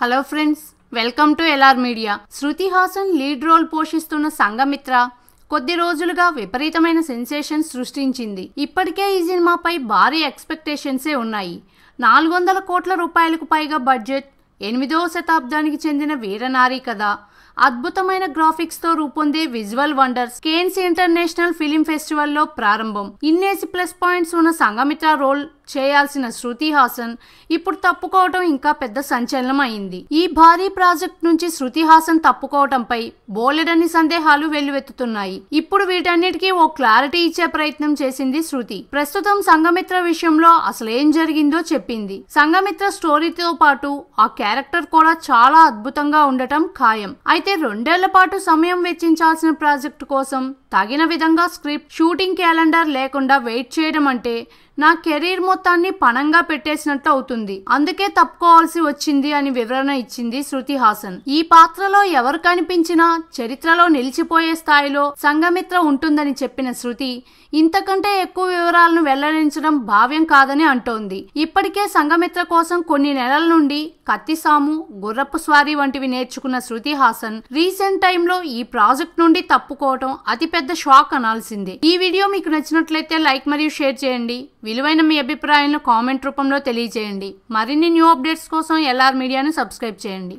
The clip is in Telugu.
Hello friends, welcome to LR media. Shruti Haasan lead role పోషిస్తున్న సంఘమిత్ర కొద్ది రోజులుగా విపరీతమైన సెన్సేషన్ సృష్టించింది. ఇప్పటికే ఈ సినిమాపై భారీ ఎక్స్పెక్టేషన్సే ఉన్నాయి. 400 కోట్ల రూపాయలకు పైగా బడ్జెట్, 8వ శతాబ్దానికి చెందిన వీరనారీ కథ, అద్భుతమైన గ్రాఫిక్స్ తో రూపొందే visual wonders, Cannes international film ఫెస్టివల్లో ప్రారంభం. ఇన్నేసి ప్లస్ పాయింట్స్ ఉన్న సంఘమిత్ర రోల్ చేయాల్సిన శృతి హాసన్ ఇప్పుడు తప్పుకోవటం ఇంకా పెద్ద సంచలనం అయింది. ఈ భారీ ప్రాజెక్ట్ నుంచి శృతి హాసన్ తప్పుకోవటంపై బోలెడన్ని సందేహాలు వెల్లువెత్తుతున్నాయి. ఇప్పుడు వీటన్నిటికీ ఓ క్లారిటీ ఇచ్చే ప్రయత్నం చేసింది శృతి. ప్రస్తుతం సంఘమిత్ర విషయంలో అసలేం జరిగిందో చెప్పింది. సంఘమిత్ర స్టోరీతో పాటు ఆ క్యారెక్టర్ కూడా చాలా అద్భుతంగా ఉండటం ఖాయం. అయితే 2 ఏళ్ల పాటు సమయం వెచ్చించాల్సిన ప్రాజెక్టు కోసం తగిన విధంగా స్క్రిప్ట్, షూటింగ్ క్యాలెండర్ లేకుండా వెయిట్ చేయడం అంటే నా కెరీర్ మొత్తాన్ని పణంగా పెట్టేసినట్టు అవుతుంది. అందుకే తప్పుకోవాల్సి వచ్చింది అని వివరణ ఇచ్చింది శృతి హాసన్. ఈ పాత్రలో ఎవరు కనిపించినా చరిత్రలో నిలిచిపోయే స్థాయిలో సంఘమిత్ర ఉంటుందని చెప్పిన శృతి ఇంతకంటే ఎక్కువ వివరాలను వెల్లడించడం భావ్యం కాదని అంటోంది. ఇప్పటికే సంఘమిత్ర కోసం కొన్ని నెలల నుండి కత్తిసాము, గుర్రపు స్వారీ వంటివి నేర్చుకున్న శృతి హాసన్ రీసెంట్ టైంలో ఈ ప్రాజెక్ట్ నుండి తప్పుకోవటం అతిపెద్ద షాక్ అనాల్సిందే. ఈ వీడియో మీకు నచ్చినట్లయితే లైక్ మరియు షేర్ చేయండి. విలువైన మీ అభిప్రాయాలను కామెంట్ రూపంలో తెలియజేయండి. మరిన్ని న్యూ అప్డేట్స్ కోసం ఎల్ఆర్ మీడియాను సబ్స్క్రైబ్ చేయండి.